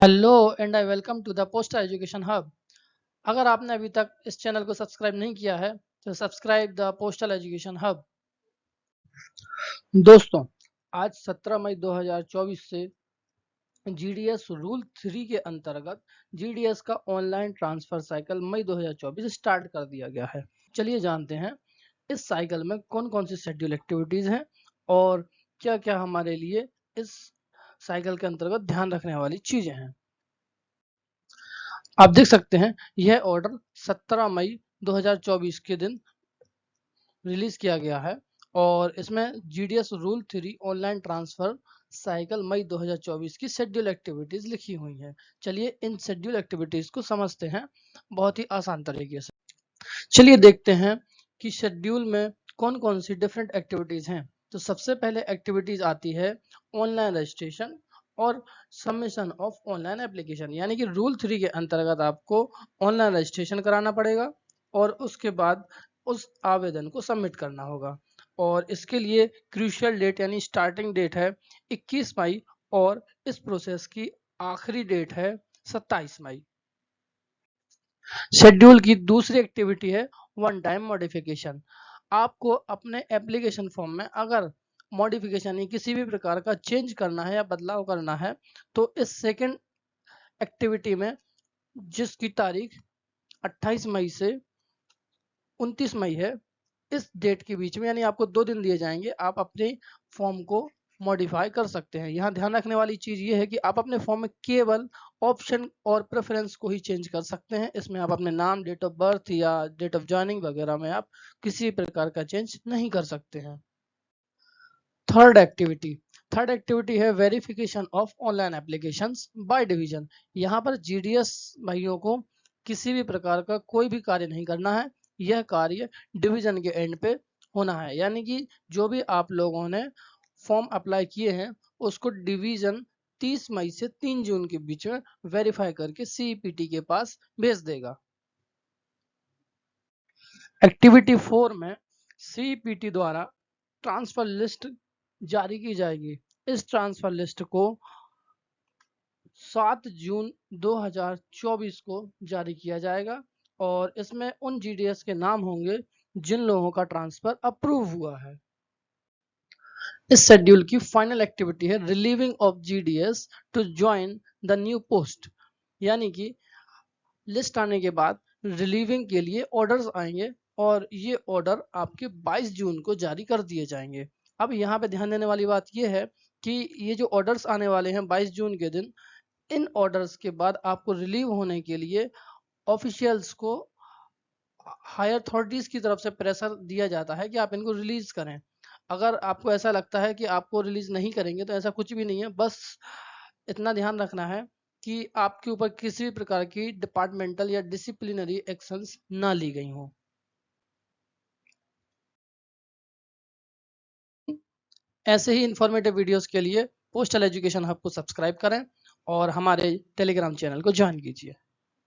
Hello and I welcome to the poster education hub. अगर आपने अभी तक इस चैनल को सब्सक्राइब नहीं किया है तो subscribe the postal education hub. दोस्तों, आज 17 मई 2024 से जीडीएस रूल 3 के अंतर्गत जीडीएस का ऑनलाइन ट्रांसफर साइकिल मई 2024 स्टार्ट कर दिया गया है। चलिए जानते हैं इस साइकिल में कौन कौन सी शेड्यूल एक्टिविटीज हैं और क्या क्या हमारे लिए इस साइकिल के अंतर्गत ध्यान रखने वाली चीजें हैं। आप देख सकते हैं यह ऑर्डर 17 मई 2024 के दिन रिलीज किया गया है और इसमें GDS rule 3 online transfer cycle मई 2024 की शेड्यूल एक्टिविटीज लिखी हुई हैं। चलिए इन शेड्यूल एक्टिविटीज को समझते हैं बहुत ही आसान तरीके से। चलिए देखते हैं कि शेड्यूल में कौन कौन सी डिफरेंट एक्टिविटीज हैं। तो सबसे पहले एक्टिविटीज आती है ऑनलाइन रजिस्ट्रेशन और सबमिशन ऑफ ऑनलाइन एप्लीकेशन, यानी कि रूल 3 के अंतर्गत आपको ऑनलाइन रजिस्ट्रेशन कराना पड़ेगा और उसके बाद उस आवेदन को सबमिट करना होगा। और इसके लिए क्रूशियल डेट यानी स्टार्टिंग डेट है 21 मई और इस प्रोसेस की आखिरी डेट है 27 मई। शेड्यूल की दूसरी एक्टिविटी है वन टाइम मॉडिफिकेशन। आपको अपने एप्लीकेशन फॉर्म में अगर मॉडिफिकेशन यानी किसी भी प्रकार का चेंज करना है या बदलाव करना है तो इस सेकंड एक्टिविटी में, जिसकी तारीख 28 मई से 29 मई है, इस डेट के बीच में यानी आपको 2 दिन दिए जाएंगे, आप अपने फॉर्म को मॉडिफाई कर सकते हैं। यहाँ ध्यान रखने वाली चीज ये है कि आप अपने फॉर्म में केवल ऑप्शन और प्रेफरेंस को ही चेंज कर सकते हैं। इसमें आप अपने नाम, डेट ऑफ बर्थ या डेट ऑफ ज्वाइनिंग वगैरह में आप किसी प्रकार का चेंज नहीं कर सकते हैं। थर्ड एक्टिविटी है verification of online applications by division. यहाँ पर जीडीएस भाइयों को किसी भी प्रकार का कोई भी कार्य नहीं करना है। यह कार्य डिवीजन के एंड पे होना है, यानी कि जो भी आप लोगों ने फॉर्म अप्लाई किए हैं उसको डिवीजन 30 मई से 3 जून के बीच में वेरीफाई करके सीईपीटी के पास भेज देगा। एक्टिविटी 4 में सीईपीटी द्वारा ट्रांसफर लिस्ट जारी की जाएगी। इस ट्रांसफर लिस्ट को 7 जून 2024 को जारी किया जाएगा और इसमें उन जीडीएस के नाम होंगे जिन लोगों का ट्रांसफर अप्रूव हुआ है। इस शेड्यूल की फाइनल एक्टिविटी है relieving of GDS to join the new post, यानी कि लिस्ट आने के बाद रिलीविंग के लिए ऑर्डर्स आएंगे और ये ऑर्डर आपके 22 जून को जारी कर दिए जाएंगे। अब यहाँ पे ध्यान देने वाली बात यह है कि ये जो ऑर्डर्स आने वाले हैं 22 जून के दिन, इन ऑर्डर्स के बाद आपको रिलीव होने के लिए ऑफिशियल्स को हायर अथॉरिटीज की तरफ से प्रेशर दिया जाता है कि आप इनको रिलीज करें। अगर आपको ऐसा लगता है कि आपको रिलीज नहीं करेंगे तो ऐसा कुछ भी नहीं है। बस इतना ध्यान रखना है कि आपके ऊपर किसी भी प्रकार की डिपार्टमेंटल या डिसिप्लिनरी एक्शंस ना ली गई हो। ऐसे ही इंफॉर्मेटिव वीडियोस के लिए पोस्टल एजुकेशन हब को सब्सक्राइब करें और हमारे टेलीग्राम चैनल को ज्वाइन कीजिए।